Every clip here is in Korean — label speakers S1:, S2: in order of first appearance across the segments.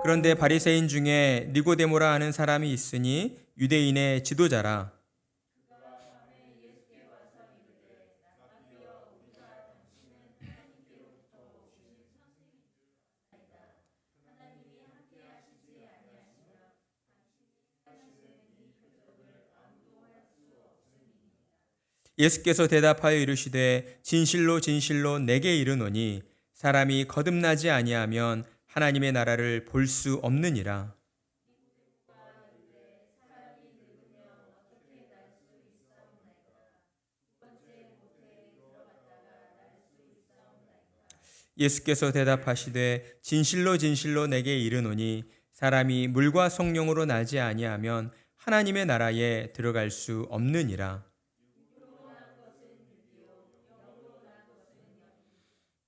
S1: 그런데 바리새인 중에 니고데모라 하는 사람이 있으니 유대인의 지도자라. 예수께서 대답하여 이르시되 진실로 진실로 내게 이르노니 사람이 거듭나지 아니하면 하나님의 나라를 볼 수 없느니라. 예수께서 대답하시되 진실로 진실로 내게 이르노니 사람이 물과 성령으로 나지 아니하면 하나님의 나라에 들어갈 수 없느니라.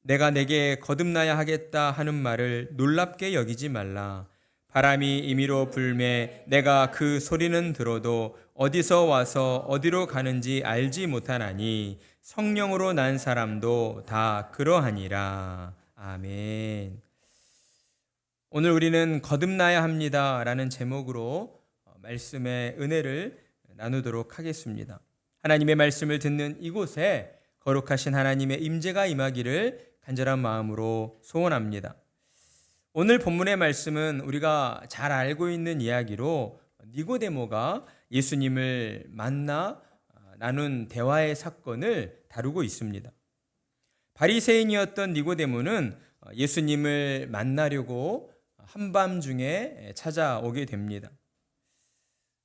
S1: 내가 내게 거듭나야 하겠다 하는 말을 놀랍게 여기지 말라. 바람이 임의로 불매 내가 그 소리는 들어도 어디서 와서 어디로 가는지 알지 못하나니 성령으로 난 사람도 다 그러하니라. 아멘. 오늘 우리는 거듭나야 합니다라는 제목으로 말씀의 은혜를 나누도록 하겠습니다. 하나님의 말씀을 듣는 이곳에 거룩하신 하나님의 임재가 임하기를 간절한 마음으로 소원합니다. 오늘 본문의 말씀은 우리가 잘 알고 있는 이야기로 니고데모가 예수님을 만나 나눈 대화의 사건을 다루고 있습니다. 바리새인이었던 니고데모는 예수님을 만나려고 한밤중에 찾아오게 됩니다.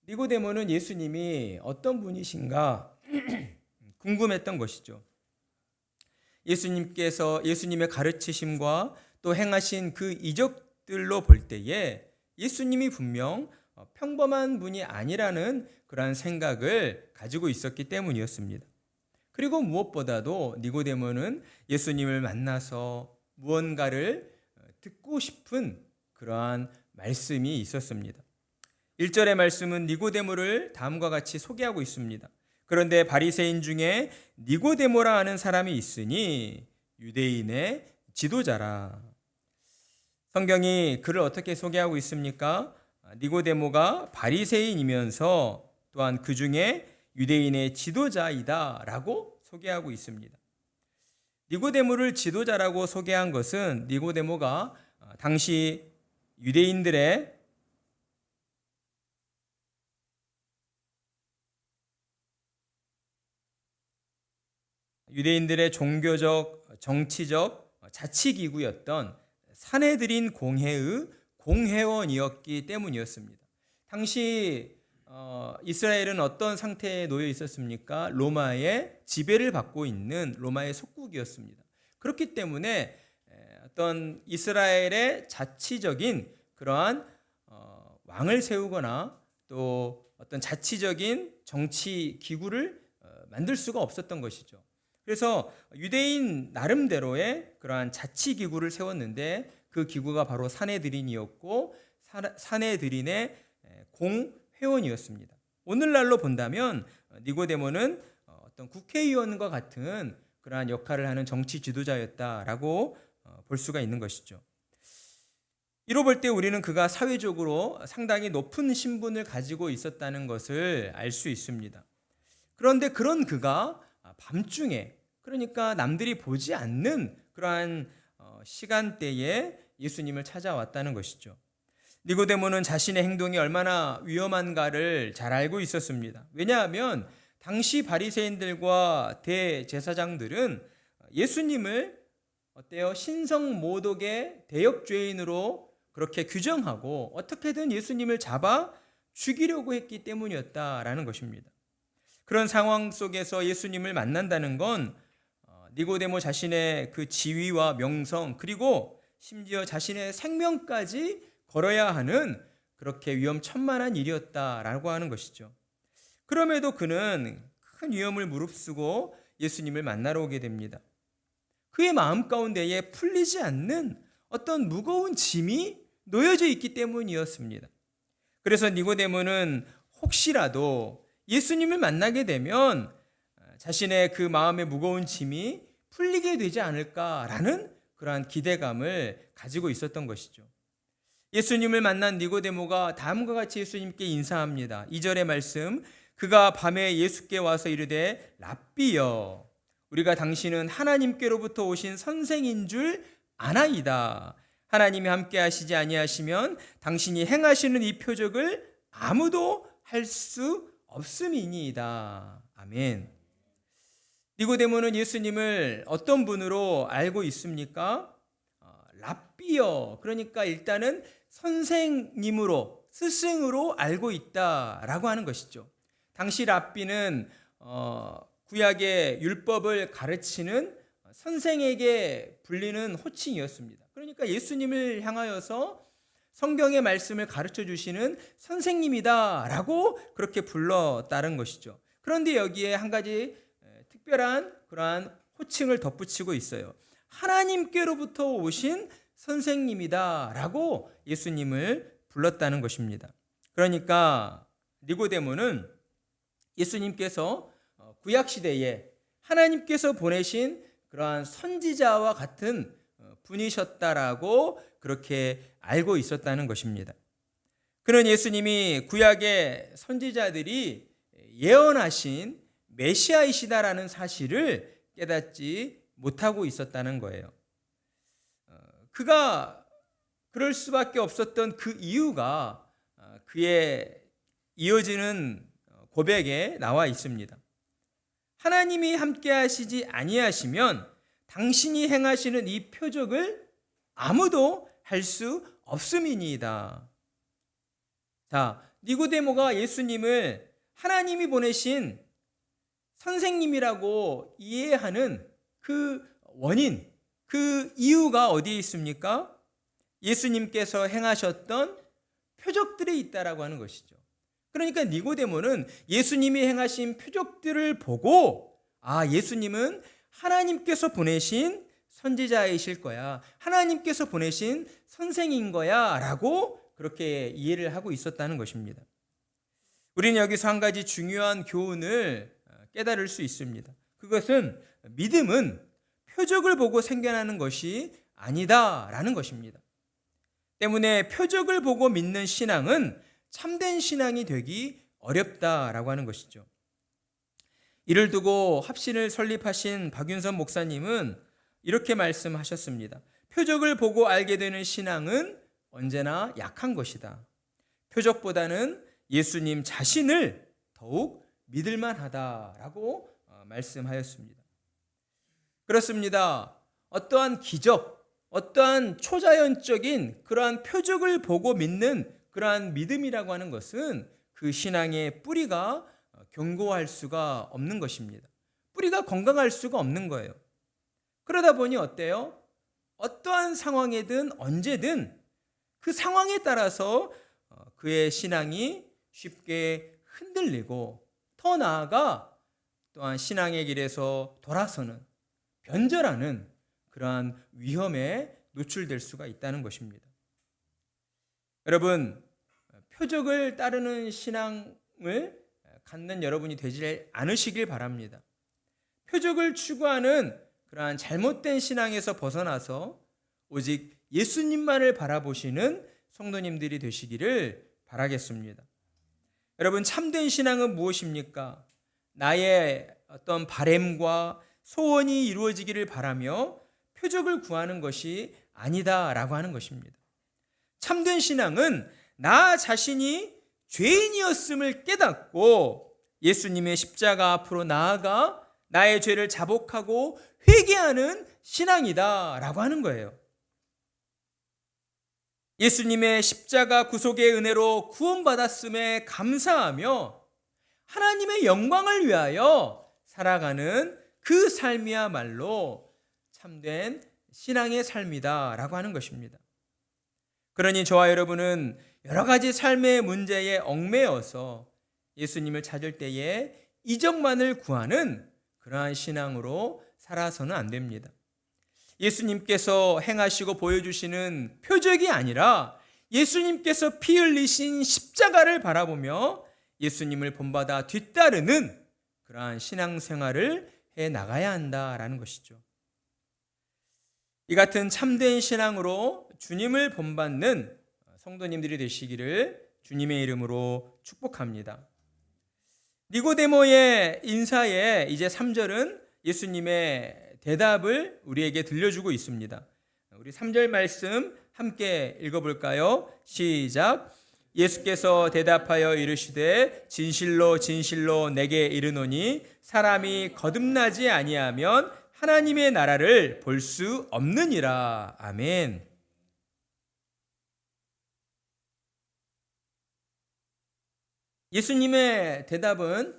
S1: 니고데모는 예수님이 어떤 분이신가 궁금했던 것이죠. 예수님의 가르치심과 또 행하신 그 이적들로 볼 때에 예수님이 분명 평범한 분이 아니라는 그러한 생각을 가지고 있었기 때문이었습니다. 그리고 무엇보다도 니고데모는 예수님을 만나서 무언가를 듣고 싶은 그러한 말씀이 있었습니다. 1절의 말씀은 니고데모를 다음과 같이 소개하고 있습니다. 그런데 바리새인 중에 니고데모라 하는 사람이 있으니 유대인의 지도자라. 성경이 그를 어떻게 소개하고 있습니까? 니고데모가 바리새인이면서 또한 그 중에 유대인의 지도자이다라고 소개하고 있습니다. 니고데모를 지도자라고 소개한 것은 니고데모가 당시 유대인들의 종교적, 정치적 자치기구였던 산헤드린 공회의 공회원이었기 때문이었습니다. 당시 이스라엘은 어떤 상태에 놓여 있었습니까? 로마의 지배를 받고 있는 로마의 속국이었습니다. 그렇기 때문에 어떤 이스라엘의 자치적인 그러한 왕을 세우거나 또 어떤 자치적인 정치 기구를 만들 수가 없었던 것이죠. 그래서 유대인 나름대로의 그러한 자치 기구를 세웠는데 그 기구가 바로 산헤드린이었고 산헤드린의 공회원이었습니다. 오늘날로 본다면 니고데모는 어떤 국회의원과 같은 그러한 역할을 하는 정치 지도자였다라고 볼 수가 있는 것이죠. 이로 볼 때 우리는 그가 사회적으로 상당히 높은 신분을 가지고 있었다는 것을 알 수 있습니다. 그런데 그런 그가 밤중에, 그러니까 남들이 보지 않는 그러한 시간대에 예수님을 찾아왔다는 것이죠. 니고데모는 자신의 행동이 얼마나 위험한가를 잘 알고 있었습니다. 왜냐하면 당시 바리새인들과 대제사장들은 예수님을 신성모독의 대역죄인으로 그렇게 규정하고 어떻게든 예수님을 잡아 죽이려고 했기 때문이었다라는 것입니다. 그런 상황 속에서 예수님을 만난다는 건 니고데모 자신의 그 지위와 명성, 그리고 심지어 자신의 생명까지 걸어야 하는 그렇게 위험천만한 일이었다라고 하는 것이죠. 그럼에도 그는 큰 위험을 무릅쓰고 예수님을 만나러 오게 됩니다. 그의 마음 가운데에 풀리지 않는 어떤 무거운 짐이 놓여져 있기 때문이었습니다. 그래서 니고데모는 혹시라도 예수님을 만나게 되면 자신의 그 마음의 무거운 짐이 풀리게 되지 않을까라는 그러한 기대감을 가지고 있었던 것이죠. 예수님을 만난 니고데모가 다음과 같이 예수님께 인사합니다. 2절의 말씀, 그가 밤에 예수께 와서 이르되 랍비여, 우리가 당신은 하나님께로부터 오신 선생인 줄 아나이다. 하나님이 함께 하시지 아니하시면 당신이 행하시는 이 표적을 아무도 할 수 없음이니이다. 아멘. 니고데모는 예수님을 어떤 분으로 알고 있습니까? 랍비여, 그러니까 일단은 선생님으로, 스승으로 알고 있다라고 하는 것이죠. 당시 랍비는 구약의 율법을 가르치는 선생에게 불리는 호칭이었습니다. 그러니까 예수님을 향하여서 성경의 말씀을 가르쳐 주시는 선생님이다라고 그렇게 불렀다는 것이죠. 그런데 여기에 한 가지 특별한 그러한 호칭을 덧붙이고 있어요. 하나님께로부터 오신 선생님이다라고 예수님을 불렀다는 것입니다. 그러니까 니고데모는 예수님께서 구약 시대에 하나님께서 보내신 그러한 선지자와 같은 분이셨다라고 그렇게 알고 있었다는 것입니다. 그는 예수님이 구약의 선지자들이 예언하신 메시아이시다라는 사실을 깨닫지 못하고 있었다는 거예요. 그가 그럴 수밖에 없었던 그 이유가 그의 이어지는 고백에 나와 있습니다. 하나님이 함께 하시지 아니하시면 당신이 행하시는 이 표적을 아무도 할 수 없음이니이다. 자, 니고데모가 예수님을 하나님이 보내신 선생님이라고 이해하는 그 원인, 그 이유가 어디에 있습니까? 예수님께서 행하셨던 표적들에 있다라고 하는 것이죠. 그러니까 니고데모는 예수님이 행하신 표적들을 보고 예수님은 하나님께서 보내신 선지자이실 거야, 하나님께서 보내신 선생인 거야 라고 그렇게 이해를 하고 있었다는 것입니다. 우리는 여기서 한 가지 중요한 교훈을 깨달을 수 있습니다. 그것은 믿음은 표적을 보고 생겨나는 것이 아니다라는 것입니다. 때문에 표적을 보고 믿는 신앙은 참된 신앙이 되기 어렵다라고 하는 것이죠. 이를 두고 합신을 설립하신 박윤선 목사님은 이렇게 말씀하셨습니다. 표적을 보고 알게 되는 신앙은 언제나 약한 것이다. 표적보다는 예수님 자신을 더욱 믿을만 하다라고 말씀하였습니다. 그렇습니다. 어떠한 기적, 어떠한 초자연적인 그러한 표적을 보고 믿는 그러한 믿음이라고 하는 것은 그 신앙의 뿌리가 견고할 수가 없는 것입니다. 뿌리가 건강할 수가 없는 거예요. 그러다 보니 어때요? 어떠한 상황이든 언제든 그 상황에 따라서 그의 신앙이 쉽게 흔들리고 더 나아가 또한 신앙의 길에서 돌아서는, 변절하는 그러한 위험에 노출될 수가 있다는 것입니다. 여러분, 표적을 따르는 신앙을 갖는 여러분이 되지 않으시길 바랍니다. 표적을 추구하는 그러한 잘못된 신앙에서 벗어나서 오직 예수님만을 바라보시는 성도님들이 되시기를 바라겠습니다. 여러분, 참된 신앙은 무엇입니까? 나의 어떤 바램과 소원이 이루어지기를 바라며 표적을 구하는 것이 아니다라고 하는 것입니다. 참된 신앙은 나 자신이 죄인이었음을 깨닫고 예수님의 십자가 앞으로 나아가 나의 죄를 자복하고 회개하는 신앙이다라고 하는 거예요. 예수님의 십자가 구속의 은혜로 구원받았음에 감사하며 하나님의 영광을 위하여 살아가는 그 삶이야말로 참된 신앙의 삶이다라고 하는 것입니다. 그러니 저와 여러분은 여러 가지 삶의 문제에 얽매여서 예수님을 찾을 때에 이적만을 구하는 그러한 신앙으로 살아서는 안 됩니다. 예수님께서 행하시고 보여주시는 표적이 아니라 예수님께서 피 흘리신 십자가를 바라보며 예수님을 본받아 뒤따르는 그러한 신앙생활을 해 나가야 한다라는 것이죠. 이 같은 참된 신앙으로 주님을 본받는 성도님들이 되시기를 주님의 이름으로 축복합니다. 니고데모의 인사에 이제 3절은 예수님의 대답을 우리에게 들려주고 있습니다. 우리 3절 말씀 함께 읽어볼까요? 시작. 예수께서 대답하여 이르시되 진실로 진실로 내게 이르노니 사람이 거듭나지 아니하면 하나님의 나라를 볼 수 없느니라. 아멘. 예수님의 대답은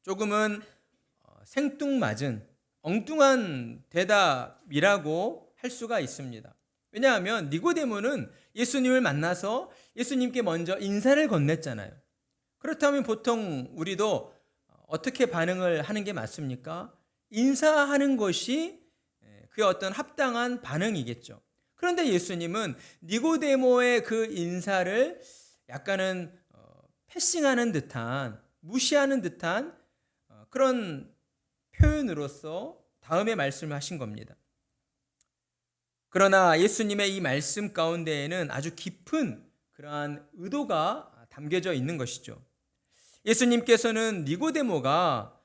S1: 조금은 생뚱맞은 엉뚱한 대답이라고 할 수가 있습니다. 왜냐하면 니고데모는 예수님을 만나서 예수님께 먼저 인사를 건넸잖아요. 그렇다면 보통 우리도 어떻게 반응을 하는 게 맞습니까? 인사하는 것이 그의 어떤 합당한 반응이겠죠. 그런데 예수님은 니고데모의 그 인사를 약간은 패싱하는 듯한, 무시하는 듯한 그런 표현으로서 다음에 말씀을 하신 겁니다. 그러나 예수님의 이 말씀 가운데에는 아주 깊은 그러한 의도가 담겨져 있는 것이죠. 예수님께서는 니고데모가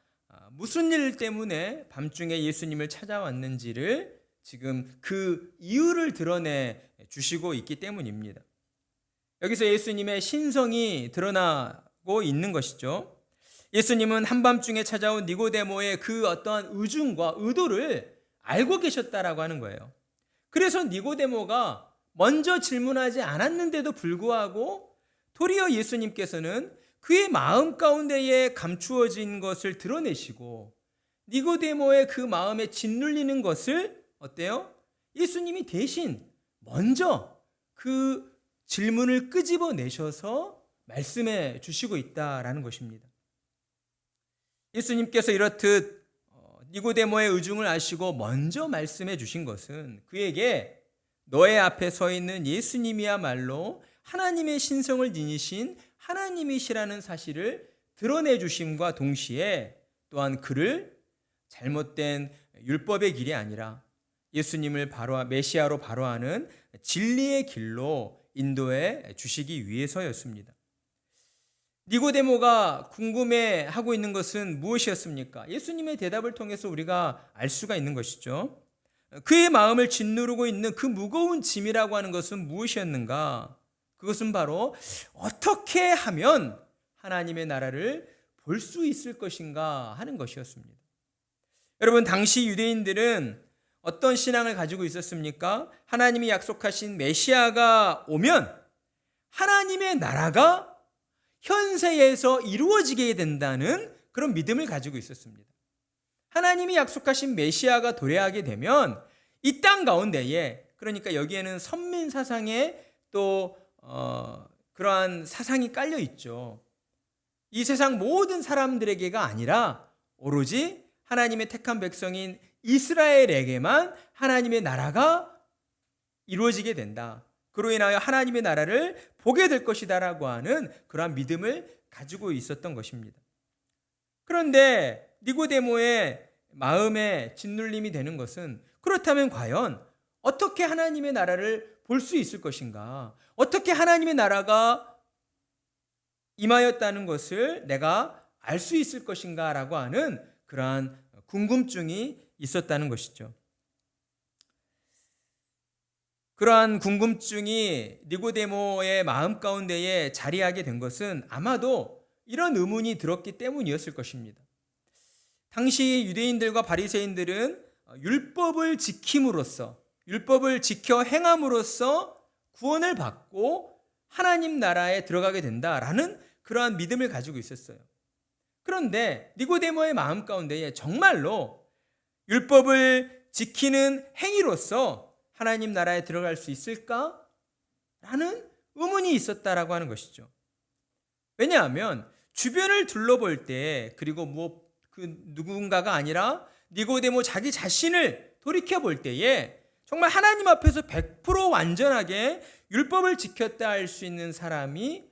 S1: 무슨 일 때문에 밤중에 예수님을 찾아왔는지를 지금 그 이유를 드러내 주시고 있기 때문입니다. 여기서 예수님의 신성이 드러나고 있는 것이죠. 예수님은 한밤중에 찾아온 니고데모의 그 어떠한 의중과 의도를 알고 계셨다라고 하는 거예요. 그래서 니고데모가 먼저 질문하지 않았는데도 불구하고 도리어 예수님께서는 그의 마음 가운데에 감추어진 것을 드러내시고 니고데모의 그 마음에 짓눌리는 것을 어때요? 예수님이 대신 먼저 그 질문을 끄집어내셔서 말씀해 주시고 있다라는 것입니다. 예수님께서 이렇듯 니고데모의 의중을 아시고 먼저 말씀해 주신 것은 그에게 너의 앞에 서 있는 예수님이야말로 하나님의 신성을 지니신 하나님이시라는 사실을 드러내 주심과 동시에 또한 그를 잘못된 율법의 길이 아니라 예수님을 메시아로 바로하는 진리의 길로 인도해 주시기 위해서였습니다. 니고데모가 궁금해하고 있는 것은 무엇이었습니까? 예수님의 대답을 통해서 우리가 알 수가 있는 것이죠. 그의 마음을 짓누르고 있는 그 무거운 짐이라고 하는 것은 무엇이었는가? 그것은 바로 어떻게 하면 하나님의 나라를 볼 수 있을 것인가 하는 것이었습니다. 여러분, 당시 유대인들은 어떤 신앙을 가지고 있었습니까? 하나님이 약속하신 메시아가 오면 하나님의 나라가 현세에서 이루어지게 된다는 그런 믿음을 가지고 있었습니다. 하나님이 약속하신 메시아가 도래하게 되면 이 땅 가운데에, 그러니까 여기에는 선민 사상에 또 그러한 사상이 깔려 있죠. 이 세상 모든 사람들에게가 아니라 오로지 하나님의 택한 백성인 이스라엘에게만 하나님의 나라가 이루어지게 된다. 그로 인하여 하나님의 나라를 보게 될 것이다라고 하는 그러한 믿음을 가지고 있었던 것입니다. 그런데 니고데모의 마음에 짓눌림이 되는 것은 그렇다면 과연 어떻게 하나님의 나라를 볼 수 있을 것인가? 어떻게 하나님의 나라가 임하였다는 것을 내가 알 수 있을 것인가? 라고 하는 그러한 궁금증이 있었다는 것이죠. 그러한 궁금증이 니고데모의 마음 가운데에 자리하게 된 것은 아마도 이런 의문이 들었기 때문이었을 것입니다. 당시 유대인들과 바리새인들은 율법을 지킴으로써, 율법을 지켜 행함으로써 구원을 받고 하나님 나라에 들어가게 된다라는 그러한 믿음을 가지고 있었어요. 그런데 니고데모의 마음 가운데에 정말로 율법을 지키는 행위로서 하나님 나라에 들어갈 수 있을까? 라는 의문이 있었다라고 하는 것이죠. 왜냐하면 주변을 둘러볼 때, 그리고 누군가가 아니라 니고데모 자기 자신을 돌이켜 볼 때에 정말 하나님 앞에서 100% 완전하게 율법을 지켰다 할 수 있는 사람이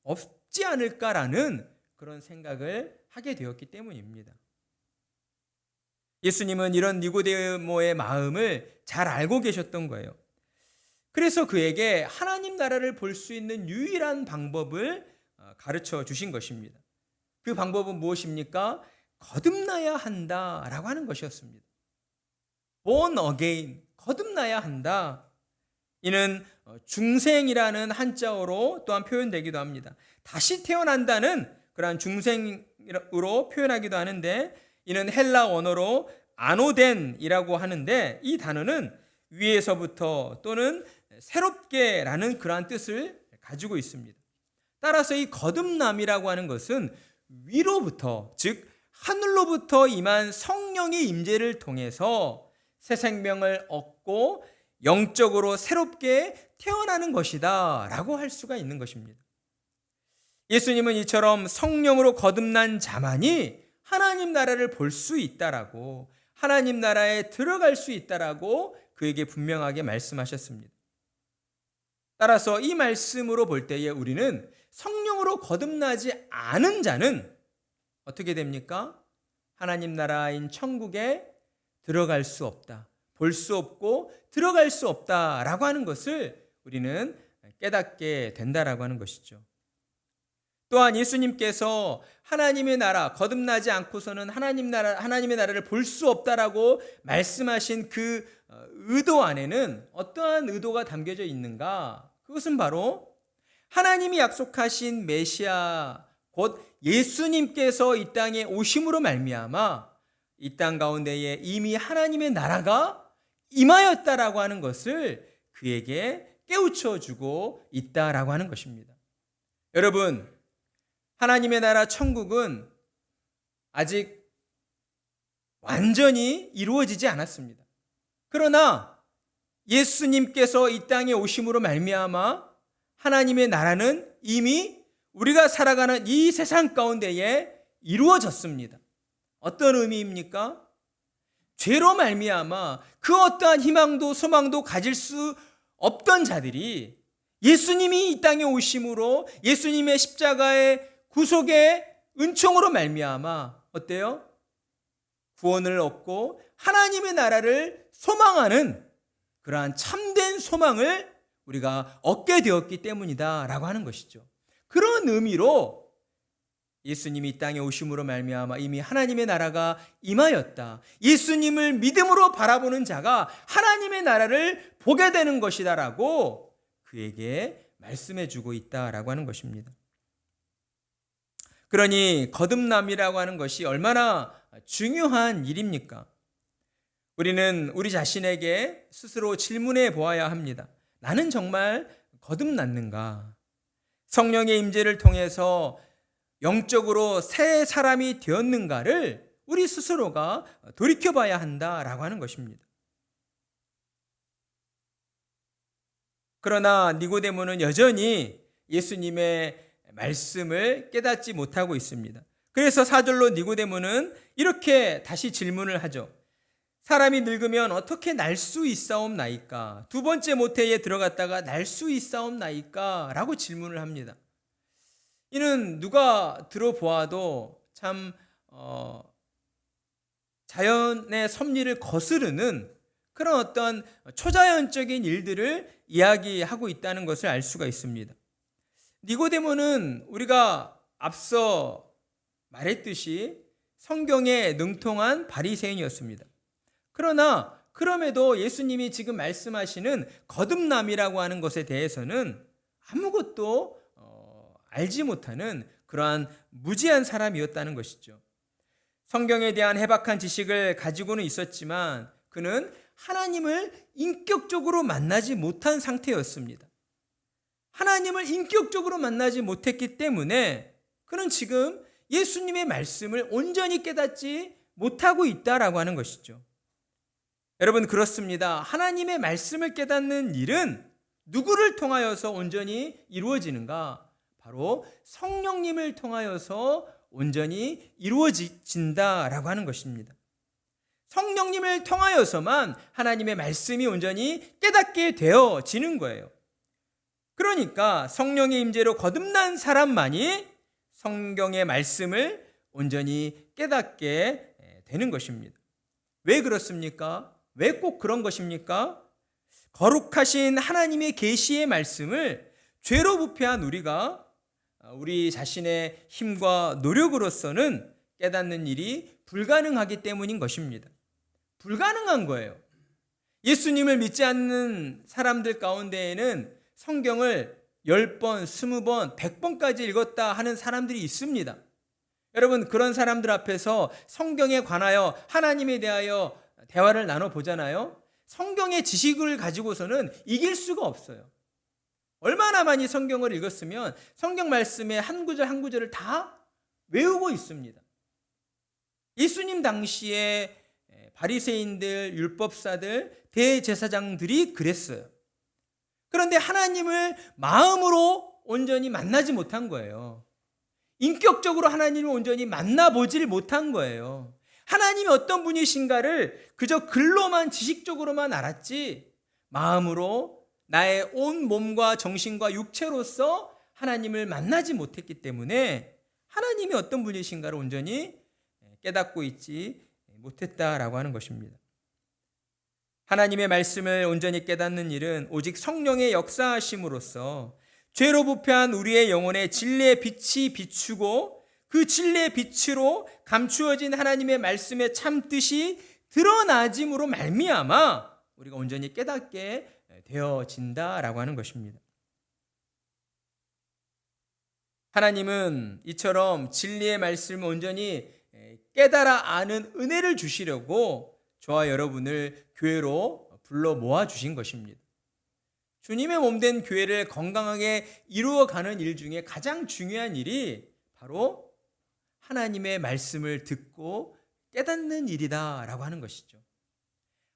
S1: 없지 않을까라는 그런 생각을 하게 되었기 때문입니다. 예수님은 이런 니고데모의 마음을 잘 알고 계셨던 거예요. 그래서 그에게 하나님 나라를 볼 수 있는 유일한 방법을 가르쳐 주신 것입니다. 그 방법은 무엇입니까? 거듭나야 한다라고 하는 것이었습니다. born again, 거듭나야 한다. 이는 중생이라는 한자어로 또한 표현되기도 합니다. 다시 태어난다는 그러한 중생으로 표현하기도 하는데, 이는 헬라 언어로 아노덴이라고 하는데, 이 단어는 위에서부터 또는 새롭게라는 그러한 뜻을 가지고 있습니다. 따라서 이 거듭남이라고 하는 것은 위로부터, 즉 하늘로부터 임한 성령의 임재를 통해서 새 생명을 얻고 영적으로 새롭게 태어나는 것이다 라고 할 수가 있는 것입니다. 예수님은 이처럼 성령으로 거듭난 자만이 하나님 나라를 볼 수 있다라고, 하나님 나라에 들어갈 수 있다라고 그에게 분명하게 말씀하셨습니다. 따라서 이 말씀으로 볼 때에 우리는 성령으로 거듭나지 않은 자는 어떻게 됩니까? 하나님 나라인 천국에 들어갈 수 없다, 볼 수 없고 들어갈 수 없다라고 하는 것을 우리는 깨닫게 된다라고 하는 것이죠. 또한 예수님께서 하나님의 나라, 거듭나지 않고서는 하나님의 나라를 볼 수 없다라고 말씀하신 그 의도 안에는 어떠한 의도가 담겨져 있는가? 그것은 바로 하나님이 약속하신 메시아, 곧 예수님께서 이 땅에 오심으로 말미암아 이 땅 가운데에 이미 하나님의 나라가 임하였다라고 하는 것을 그에게 깨우쳐 주고 있다라고 하는 것입니다. 여러분, 하나님의 나라 천국은 아직 완전히 이루어지지 않았습니다. 그러나 예수님께서 이 땅에 오심으로 말미암아 하나님의 나라는 이미 우리가 살아가는 이 세상 가운데에 이루어졌습니다. 어떤 의미입니까? 죄로 말미암아 그 어떠한 희망도 소망도 가질 수 없던 자들이 예수님이 이 땅에 오심으로, 예수님의 십자가의 구속의 은총으로 말미암아 어때요? 구원을 얻고 하나님의 나라를 소망하는 그러한 참된 소망을 우리가 얻게 되었기 때문이다라고 하는 것이죠. 그런 의미로 예수님이 이 땅에 오심으로 말미암아 이미 하나님의 나라가 임하였다, 예수님을 믿음으로 바라보는 자가 하나님의 나라를 보게 되는 것이다라고 그에게 말씀해 주고 있다라고 하는 것입니다. 그러니 거듭남이라고 하는 것이 얼마나 중요한 일입니까? 우리는 우리 자신에게 스스로 질문해 보아야 합니다. 나는 정말 거듭났는가? 성령의 임재를 통해서 영적으로 새 사람이 되었는가를 우리 스스로가 돌이켜봐야 한다라고 하는 것입니다. 그러나 니고데모는 여전히 예수님의 말씀을 깨닫지 못하고 있습니다. 그래서 4절로 니고데모는 이렇게 다시 질문을 하죠. 사람이 늙으면 어떻게 날 수 있사옵나이까? 두 번째 모태에 들어갔다가 날 수 있사옵나이까? 라고 질문을 합니다. 이는 누가 들어보아도 참 자연의 섭리를 거스르는 그런 어떤 초자연적인 일들을 이야기하고 있다는 것을 알 수가 있습니다. 니고데모는 우리가 앞서 말했듯이 성경에 능통한 바리새인이었습니다. 그러나 그럼에도 예수님이 지금 말씀하시는 거듭남이라고 하는 것에 대해서는 아무것도 알지 못하는 그러한 무지한 사람이었다는 것이죠. 성경에 대한 해박한 지식을 가지고는 있었지만 그는 하나님을 인격적으로 만나지 못한 상태였습니다. 하나님을 인격적으로 만나지 못했기 때문에 그는 지금 예수님의 말씀을 온전히 깨닫지 못하고 있다라고 하는 것이죠. 여러분, 그렇습니다. 하나님의 말씀을 깨닫는 일은 누구를 통하여서 온전히 이루어지는가? 바로 성령님을 통하여서 온전히 이루어진다라고 하는 것입니다. 성령님을 통하여서만 하나님의 말씀이 온전히 깨닫게 되어지는 거예요. 그러니까 성령의 임재로 거듭난 사람만이 성경의 말씀을 온전히 깨닫게 되는 것입니다. 왜 그렇습니까? 왜 꼭 그런 것입니까? 거룩하신 하나님의 계시의 말씀을 죄로 부패한 우리가 우리 자신의 힘과 노력으로서는 깨닫는 일이 불가능하기 때문인 것입니다. 불가능한 거예요. 예수님을 믿지 않는 사람들 가운데에는 성경을 10번, 20번, 100번까지 읽었다 하는 사람들이 있습니다. 여러분, 그런 사람들 앞에서 성경에 관하여 하나님에 대하여 대화를 나눠보잖아요. 성경의 지식을 가지고서는 이길 수가 없어요. 얼마나 많이 성경을 읽었으면 성경 말씀의 한 구절 한 구절을 다 외우고 있습니다. 예수님 당시에 바리새인들, 율법사들, 대제사장들이 그랬어요. 그런데 하나님을 마음으로 온전히 만나지 못한 거예요. 인격적으로 하나님을 온전히 만나보질 못한 거예요. 하나님이 어떤 분이신가를 그저 글로만 지식적으로만 알았지 마음으로 나의 온 몸과 정신과 육체로서 하나님을 만나지 못했기 때문에 하나님이 어떤 분이신가를 온전히 깨닫고 있지 못했다라고 하는 것입니다. 하나님의 말씀을 온전히 깨닫는 일은 오직 성령의 역사하심으로써 죄로 부패한 우리의 영혼에 진리의 빛이 비추고 그 진리의 빛으로 감추어진 하나님의 말씀의 참 뜻이 드러나짐으로 말미암아 우리가 온전히 깨닫게 되어진다라고 하는 것입니다. 하나님은 이처럼 진리의 말씀을 온전히 깨달아 아는 은혜를 주시려고 저와 여러분을 교회로 불러 모아 주신 것입니다. 주님의 몸된 교회를 건강하게 이루어가는 일 중에 가장 중요한 일이 바로 하나님의 말씀을 듣고 깨닫는 일이다라고 하는 것이죠.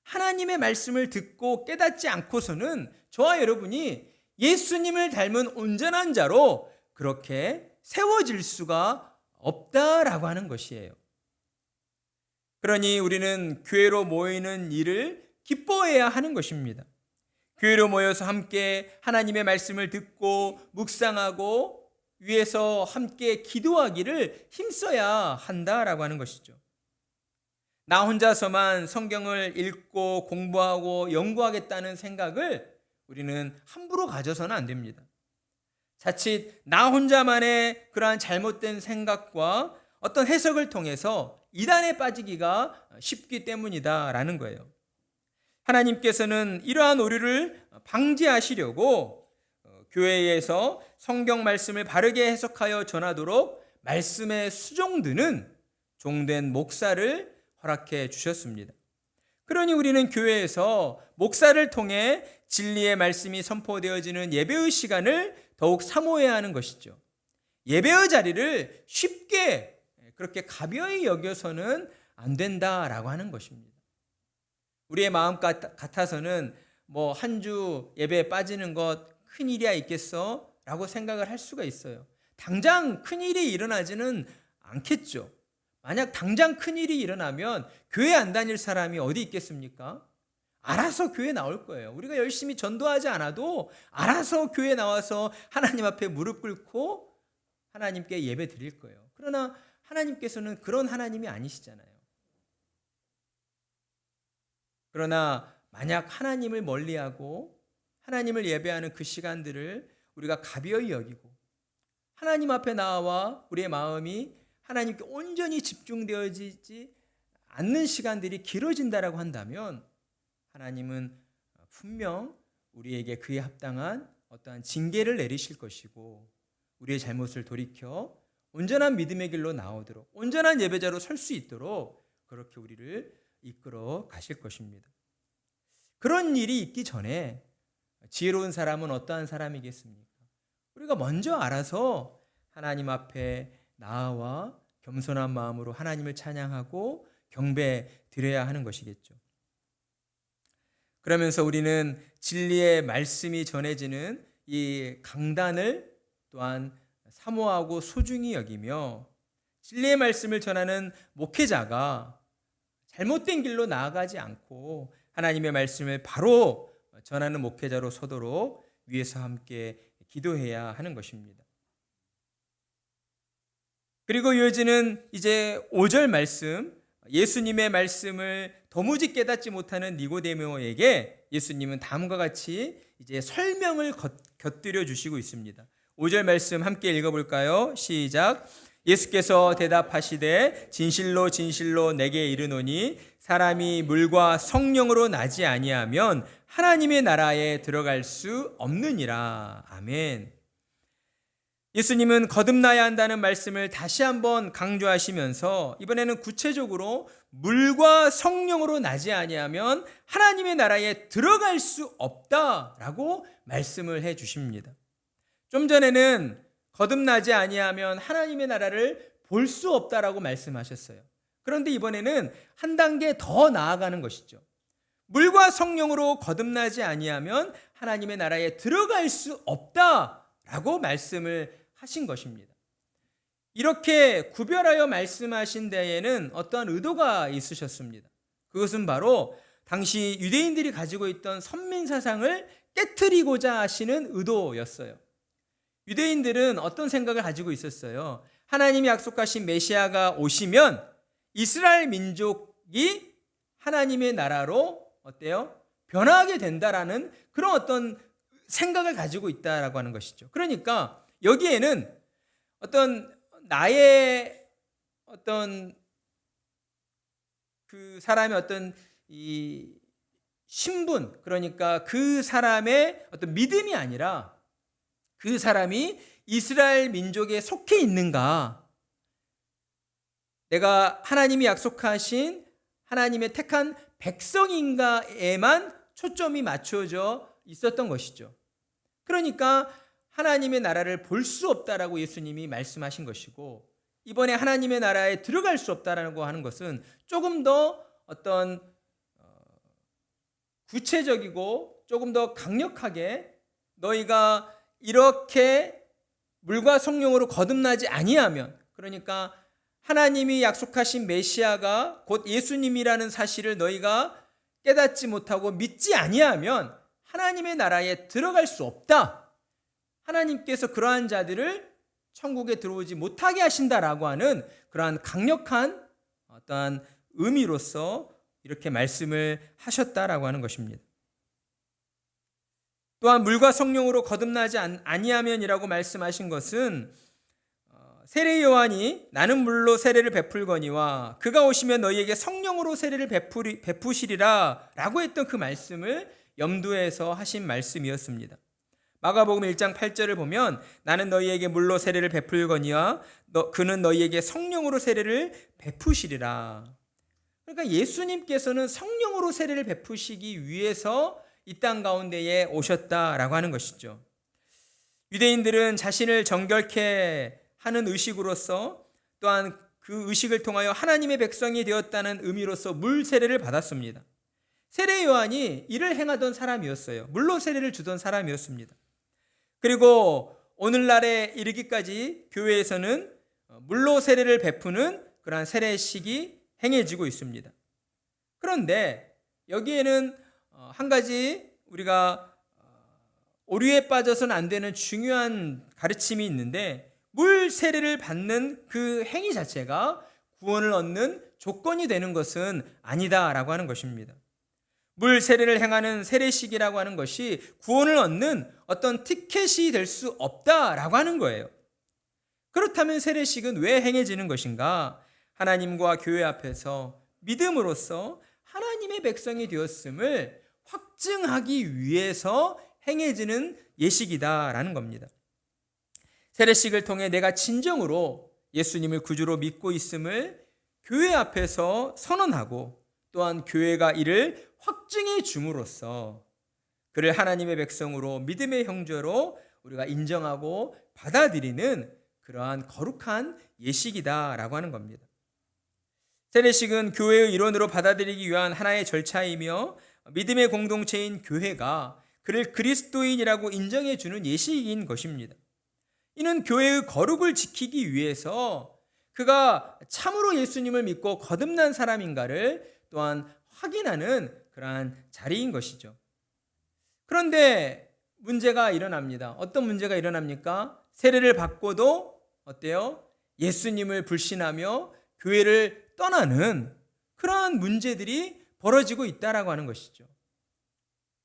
S1: 하나님의 말씀을 듣고 깨닫지 않고서는 저와 여러분이 예수님을 닮은 온전한 자로 그렇게 세워질 수가 없다라고 하는 것이에요. 그러니 우리는 교회로 모이는 일을 기뻐해야 하는 것입니다. 교회로 모여서 함께 하나님의 말씀을 듣고 묵상하고 위에서 함께 기도하기를 힘써야 한다라고 하는 것이죠. 나 혼자서만 성경을 읽고 공부하고 연구하겠다는 생각을 우리는 함부로 가져서는 안 됩니다. 자칫 나 혼자만의 그러한 잘못된 생각과 어떤 해석을 통해서 이단에 빠지기가 쉽기 때문이다라는 거예요. 하나님께서는 이러한 오류를 방지하시려고 교회에서 성경 말씀을 바르게 해석하여 전하도록 말씀에 수종드는 종된 목사를 허락해 주셨습니다. 그러니 우리는 교회에서 목사를 통해 진리의 말씀이 선포되어지는 예배의 시간을 더욱 사모해야 하는 것이죠. 예배의 자리를 쉽게 그렇게 가벼이 여겨서는 안 된다라고 하는 것입니다. 우리의 마음 같아서는 뭐 한 주 예배에 빠지는 것 큰일이야 있겠어? 라고 생각을 할 수가 있어요. 당장 큰일이 일어나지는 않겠죠. 만약 당장 큰일이 일어나면 교회 안 다닐 사람이 어디 있겠습니까? 알아서 교회 나올 거예요. 우리가 열심히 전도하지 않아도 알아서 교회 나와서 하나님 앞에 무릎 꿇고 하나님께 예배 드릴 거예요. 그러나 하나님께서는 그런 하나님이 아니시잖아요. 그러나 만약 하나님을 멀리하고 하나님을 예배하는 그 시간들을 우리가 가벼이 여기고 하나님 앞에 나와 우리의 마음이 하나님께 온전히 집중되어지지 않는 시간들이 길어진다라고 한다면 하나님은 분명 우리에게 그에 합당한 어떠한 징계를 내리실 것이고 우리의 잘못을 돌이켜 온전한 믿음의 길로 나오도록 온전한 예배자로 설 수 있도록 그렇게 우리를 이끌어 가실 것입니다. 그런 일이 있기 전에 지혜로운 사람은 어떠한 사람이겠습니까? 우리가 먼저 알아서 하나님 앞에 나아와 겸손한 마음으로 하나님을 찬양하고 경배 드려야 하는 것이겠죠. 그러면서 우리는 진리의 말씀이 전해지는 이 강단을 또한 사모하고 소중히 여기며 진리의 말씀을 전하는 목회자가 잘못된 길로 나아가지 않고 하나님의 말씀을 바로 전하는 목회자로 서도록 위에서 함께 기도해야 하는 것입니다. 그리고 이어지는 이제 5절 말씀, 예수님의 말씀을 도무지 깨닫지 못하는 니고데모에게 예수님은 다음과 같이 이제 설명을 곁들여 주시고 있습니다. 5절 말씀 함께 읽어볼까요? 시작. 예수께서 대답하시되 진실로 진실로 내게 이르노니 사람이 물과 성령으로 나지 아니하면 하나님의 나라에 들어갈 수 없느니라. 아멘. 예수님은 거듭나야 한다는 말씀을 다시 한번 강조하시면서 이번에는 구체적으로 물과 성령으로 나지 아니하면 하나님의 나라에 들어갈 수 없다라고 말씀을 해 주십니다. 좀 전에는 거듭나지 아니하면 하나님의 나라를 볼 수 없다라고 말씀하셨어요. 그런데 이번에는 한 단계 더 나아가는 것이죠. 물과 성령으로 거듭나지 아니하면 하나님의 나라에 들어갈 수 없다라고 말씀을 하신 것입니다. 이렇게 구별하여 말씀하신 데에는 어떠한 의도가 있으셨습니다. 그것은 바로 당시 유대인들이 가지고 있던 선민사상을 깨트리고자 하시는 의도였어요. 유대인들은 어떤 생각을 가지고 있었어요? 하나님이 약속하신 메시아가 오시면 이스라엘 민족이 하나님의 나라로 어때요? 변화하게 된다라는 그런 어떤 생각을 가지고 있다라고 하는 것이죠. 그러니까 여기에는 어떤 나의 어떤 그 사람의 어떤 이 신분, 그러니까 그 사람의 어떤 믿음이 아니라 그 사람이 이스라엘 민족에 속해 있는가, 내가 하나님이 약속하신 하나님의 택한 백성인가에만 초점이 맞춰져 있었던 것이죠. 그러니까 하나님의 나라를 볼 수 없다라고 예수님이 말씀하신 것이고, 이번에 하나님의 나라에 들어갈 수 없다라고 하는 것은 조금 더 어떤 구체적이고 조금 더 강력하게 너희가 이렇게 물과 성령으로 거듭나지 아니하면, 그러니까 하나님이 약속하신 메시아가 곧 예수님이라는 사실을 너희가 깨닫지 못하고 믿지 아니하면 하나님의 나라에 들어갈 수 없다. 하나님께서 그러한 자들을 천국에 들어오지 못하게 하신다라고 하는 그러한 강력한 어떠한 의미로서 이렇게 말씀을 하셨다라고 하는 것입니다. 또한 물과 성령으로 거듭나지 아니하면이라고 말씀하신 것은 세례 요한이 나는 물로 세례를 베풀거니와 그가 오시면 너희에게 성령으로 세례를 베푸시리라 라고 했던 그 말씀을 염두에서 하신 말씀이었습니다. 마가복음 1장 8절을 보면 나는 너희에게 물로 세례를 베풀거니와 그는 너희에게 성령으로 세례를 베푸시리라. 그러니까 예수님께서는 성령으로 세례를 베푸시기 위해서 이 땅 가운데에 오셨다라고 하는 것이죠. 유대인들은 자신을 정결케 하는 의식으로서, 또한 그 의식을 통하여 하나님의 백성이 되었다는 의미로서 물 세례를 받았습니다. 세례 요한이 이를 행하던 사람이었어요. 물로 세례를 주던 사람이었습니다. 그리고 오늘날에 이르기까지 교회에서는 물로 세례를 베푸는 그러한 세례식이 행해지고 있습니다. 그런데 여기에는 한 가지 우리가 오류에 빠져서는 안 되는 중요한 가르침이 있는데, 물 세례를 받는 그 행위 자체가 구원을 얻는 조건이 되는 것은 아니다라고 하는 것입니다. 물 세례를 행하는 세례식이라고 하는 것이 구원을 얻는 어떤 티켓이 될 수 없다라고 하는 거예요. 그렇다면 세례식은 왜 행해지는 것인가? 하나님과 교회 앞에서 믿음으로써 하나님의 백성이 되었음을 확증하기 위해서 행해지는 예식이다라는 겁니다. 세례식을 통해 내가 진정으로 예수님을 구주로 믿고 있음을 교회 앞에서 선언하고, 또한 교회가 이를 확증해 줌으로써 그를 하나님의 백성으로 믿음의 형제로 우리가 인정하고 받아들이는 그러한 거룩한 예식이다라고 하는 겁니다. 세례식은 교회의 일원으로 받아들이기 위한 하나의 절차이며 믿음의 공동체인 교회가 그를 그리스도인이라고 인정해 주는 예식인 것입니다. 이는 교회의 거룩을 지키기 위해서 그가 참으로 예수님을 믿고 거듭난 사람인가를 또한 확인하는 그러한 자리인 것이죠. 그런데 문제가 일어납니다. 어떤 문제가 일어납니까? 세례를 받고도 어때요? 예수님을 불신하며 교회를 떠나는 그러한 문제들이 벌어지고 있다라고 하는 것이죠.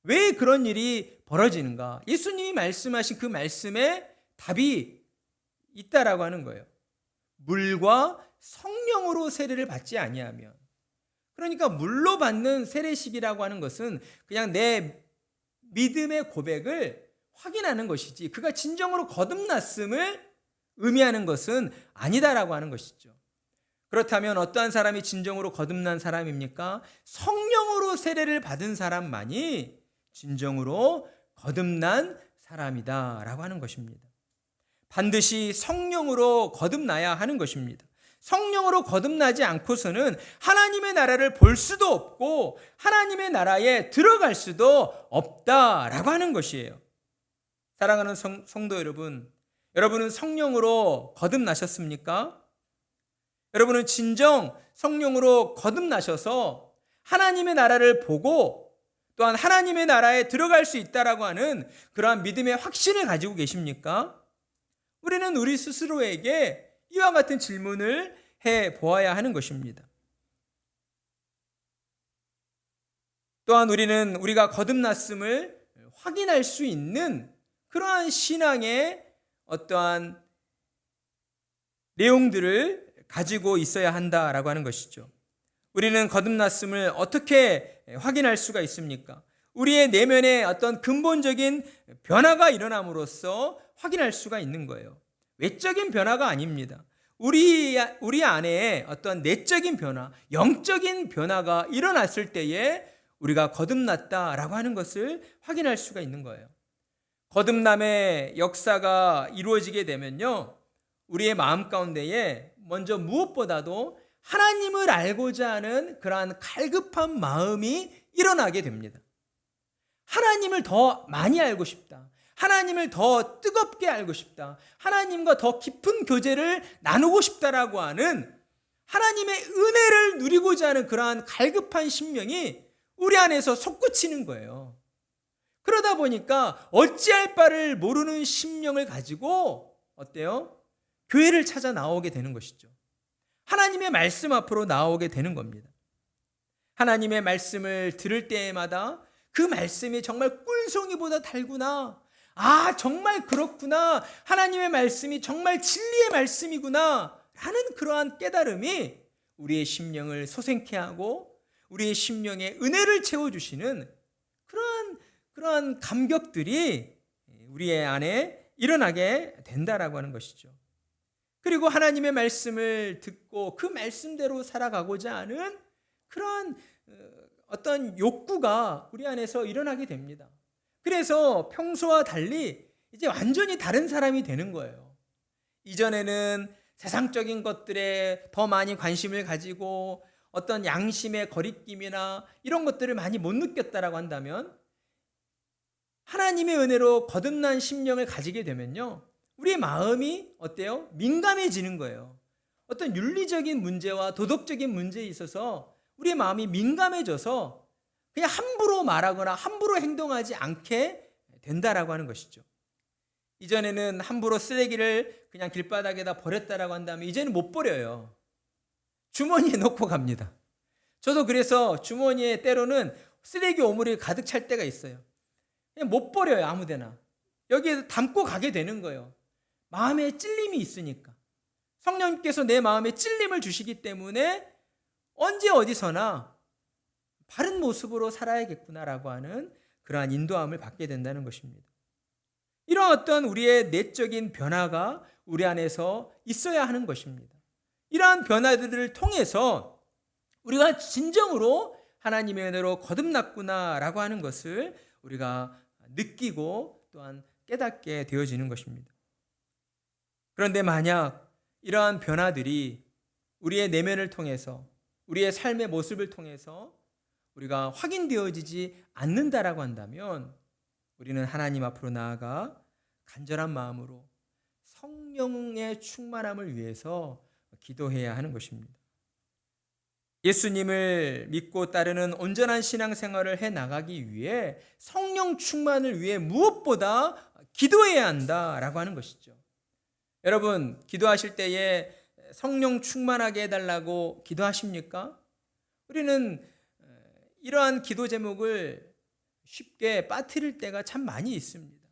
S1: 왜 그런 일이 벌어지는가? 예수님이 말씀하신 그 말씀에 답이 있다라고 하는 거예요. 물과 성령으로 세례를 받지 아니하면. 그러니까 물로 받는 세례식이라고 하는 것은 그냥 내 믿음의 고백을 확인하는 것이지, 그가 진정으로 거듭났음을 의미하는 것은 아니다라고 하는 것이죠. 그렇다면 어떠한 사람이 진정으로 거듭난 사람입니까? 성령으로 세례를 받은 사람만이 진정으로 거듭난 사람이다라고 하는 것입니다. 반드시 성령으로 거듭나야 하는 것입니다. 성령으로 거듭나지 않고서는 하나님의 나라를 볼 수도 없고 하나님의 나라에 들어갈 수도 없다라고 하는 것이에요. 사랑하는 성도 여러분, 여러분은 성령으로 거듭나셨습니까? 여러분은 진정 성령으로 거듭나셔서 하나님의 나라를 보고 또한 하나님의 나라에 들어갈 수 있다라고 하는 그러한 믿음의 확신을 가지고 계십니까? 우리는 우리 스스로에게 이와 같은 질문을 해 보아야 하는 것입니다. 또한 우리는 우리가 거듭났음을 확인할 수 있는 그러한 신앙의 어떠한 내용들을 가지고 있어야 한다라고 하는 것이죠. 우리는 거듭났음을 어떻게 확인할 수가 있습니까? 우리의 내면에 어떤 근본적인 변화가 일어남으로써 확인할 수가 있는 거예요. 외적인 변화가 아닙니다. 우리 안에 어떤 내적인 변화, 영적인 변화가 일어났을 때에 우리가 거듭났다라고 하는 것을 확인할 수가 있는 거예요. 거듭남의 역사가 이루어지게 되면요, 우리의 마음 가운데에 먼저 무엇보다도 하나님을 알고자 하는 그러한 갈급한 마음이 일어나게 됩니다. 하나님을 더 많이 알고 싶다. 하나님을 더 뜨겁게 알고 싶다. 하나님과 더 깊은 교제를 나누고 싶다라고 하는 하나님의 은혜를 누리고자 하는 그러한 갈급한 심령이 우리 안에서 솟구치는 거예요. 그러다 보니까 어찌할 바를 모르는 심령을 가지고 어때요? 교회를 찾아 나오게 되는 것이죠. 하나님의 말씀 앞으로 나오게 되는 겁니다. 하나님의 말씀을 들을 때마다 그 말씀이 정말 꿀송이보다 달구나. 아, 정말 그렇구나. 하나님의 말씀이 정말 진리의 말씀이구나. 라는 그러한 깨달음이 우리의 심령을 소생케 하고 우리의 심령에 은혜를 채워주시는 그러한 감격들이 우리의 안에 일어나게 된다라고 하는 것이죠. 그리고 하나님의 말씀을 듣고 그 말씀대로 살아가고자 하는 그러한 어떤 욕구가 우리 안에서 일어나게 됩니다. 그래서 평소와 달리 이제 완전히 다른 사람이 되는 거예요. 이전에는 세상적인 것들에 더 많이 관심을 가지고 어떤 양심의 거리낌이나 이런 것들을 많이 못 느꼈다라고 한다면, 하나님의 은혜로 거듭난 심령을 가지게 되면요, 우리의 마음이 어때요? 민감해지는 거예요. 어떤 윤리적인 문제와 도덕적인 문제에 있어서 우리의 마음이 민감해져서 그냥 함부로 말하거나 함부로 행동하지 않게 된다라고 하는 것이죠. 이전에는 함부로 쓰레기를 그냥 길바닥에다 버렸다라고 한다면 이제는 못 버려요. 주머니에 넣고 갑니다. 저도 그래서 주머니에 때로는 쓰레기 오물이 가득 찰 때가 있어요. 그냥 못 버려요, 아무데나. 여기에 담고 가게 되는 거예요. 마음에 찔림이 있으니까. 성령님께서 내 마음에 찔림을 주시기 때문에 언제 어디서나 바른 모습으로 살아야겠구나라고 하는 그러한 인도함을 받게 된다는 것입니다. 이런 어떤 우리의 내적인 변화가 우리 안에서 있어야 하는 것입니다. 이러한 변화들을 통해서 우리가 진정으로 하나님의 은혜로 거듭났구나라고 하는 것을 우리가 느끼고 또한 깨닫게 되어지는 것입니다. 그런데 만약 이러한 변화들이 우리의 내면을 통해서 우리의 삶의 모습을 통해서 우리가 확인되어지지 않는다라고 한다면 우리는 하나님 앞으로 나아가 간절한 마음으로 성령의 충만함을 위해서 기도해야 하는 것입니다. 예수님을 믿고 따르는 온전한 신앙생활을 해나가기 위해 성령 충만을 위해 무엇보다 기도해야 한다라고 하는 것이죠. 여러분, 기도하실 때에 성령 충만하게 해달라고 기도하십니까? 우리는 이러한 기도 제목을 쉽게 빠뜨릴 때가 참 많이 있습니다.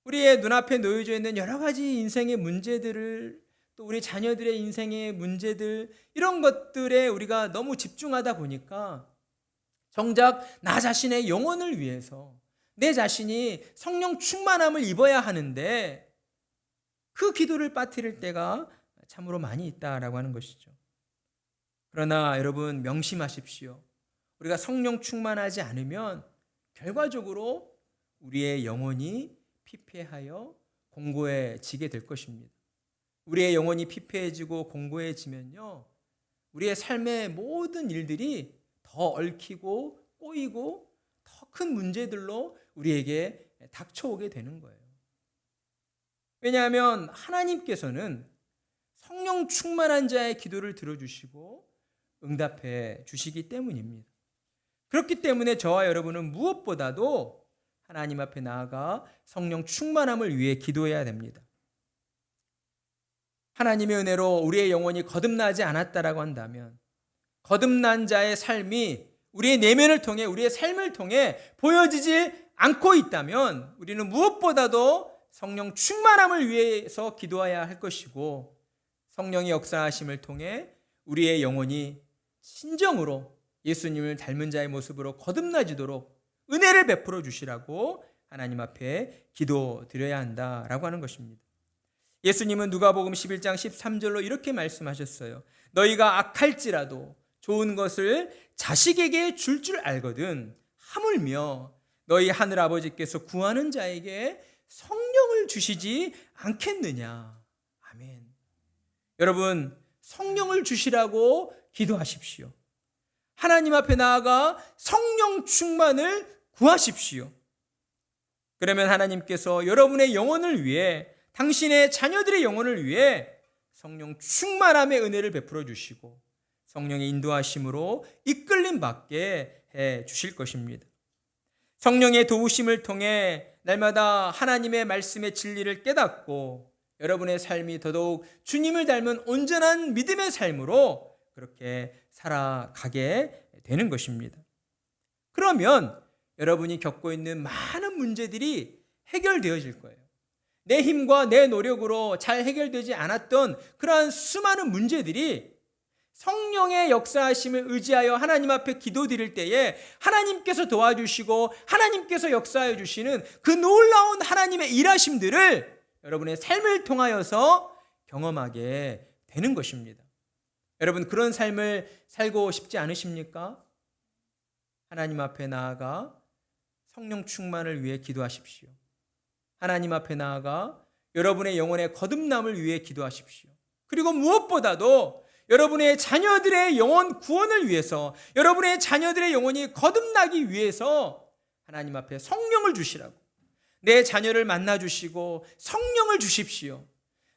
S1: 우리의 눈앞에 놓여져 있는 여러 가지 인생의 문제들을, 또 우리 자녀들의 인생의 문제들, 이런 것들에 우리가 너무 집중하다 보니까 정작 나 자신의 영혼을 위해서 내 자신이 성령 충만함을 입어야 하는데 그 기도를 빠뜨릴 때가 참으로 많이 있다라고 하는 것이죠. 그러나 여러분 명심하십시오. 우리가 성령 충만하지 않으면 결과적으로 우리의 영혼이 피폐하여 공고해지게 될 것입니다. 우리의 영혼이 피폐해지고 공고해지면요, 우리의 삶의 모든 일들이 더 얽히고 꼬이고 더 큰 문제들로 우리에게 닥쳐오게 되는 거예요. 왜냐하면 하나님께서는 성령 충만한 자의 기도를 들어주시고 응답해 주시기 때문입니다. 그렇기 때문에 저와 여러분은 무엇보다도 하나님 앞에 나아가 성령 충만함을 위해 기도해야 됩니다. 하나님의 은혜로 우리의 영혼이 거듭나지 않았다라고 한다면, 거듭난 자의 삶이 우리의 내면을 통해, 우리의 삶을 통해 보여지지 않고 있다면 우리는 무엇보다도 성령 충만함을 위해서 기도해야 할 것이고, 성령의 역사하심을 통해 우리의 영혼이 진정으로 예수님을 닮은 자의 모습으로 거듭나지도록 은혜를 베풀어 주시라고 하나님 앞에 기도드려야 한다라고 하는 것입니다. 예수님은 누가복음 11장 13절로 이렇게 말씀하셨어요. 너희가 악할지라도 좋은 것을 자식에게 줄 줄 알거든 하물며 너희 하늘 아버지께서 구하는 자에게 성령을 주시지 않겠느냐. 아멘. 여러분, 성령을 주시라고 기도하십시오. 하나님 앞에 나아가 성령 충만을 구하십시오. 그러면 하나님께서 여러분의 영혼을 위해, 당신의 자녀들의 영혼을 위해 성령 충만함의 은혜를 베풀어 주시고 성령의 인도하심으로 이끌림 받게 해 주실 것입니다. 성령의 도우심을 통해 날마다 하나님의 말씀의 진리를 깨닫고 여러분의 삶이 더더욱 주님을 닮은 온전한 믿음의 삶으로 그렇게 살아가게 되는 것입니다. 그러면 여러분이 겪고 있는 많은 문제들이 해결되어질 거예요. 내 힘과 내 노력으로 잘 해결되지 않았던 그러한 수많은 문제들이 성령의 역사하심을 의지하여 하나님 앞에 기도드릴 때에 하나님께서 도와주시고 하나님께서 역사해 주시는 그 놀라운 하나님의 일하심들을 여러분의 삶을 통하여서 경험하게 되는 것입니다. 여러분, 그런 삶을 살고 싶지 않으십니까? 하나님 앞에 나아가 성령 충만을 위해 기도하십시오. 하나님 앞에 나아가 여러분의 영혼의 거듭남을 위해 기도하십시오. 그리고 무엇보다도 여러분의 자녀들의 영혼 구원을 위해서, 여러분의 자녀들의 영혼이 거듭나기 위해서 하나님 앞에 성령을 주시라고, 내 자녀를 만나주시고 성령을 주십시오.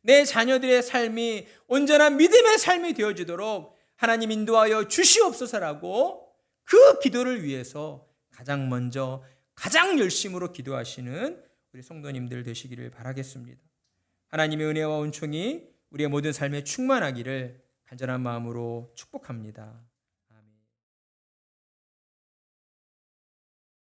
S1: 내 자녀들의 삶이 온전한 믿음의 삶이 되어지도록 하나님 인도하여 주시옵소서라고 그 기도를 위해서 가장 먼저 가장 열심으로 기도하시는 우리 성도님들 되시기를 바라겠습니다. 하나님의 은혜와 은총이 우리의 모든 삶에 충만하기를 간절한 마음으로 축복합니다.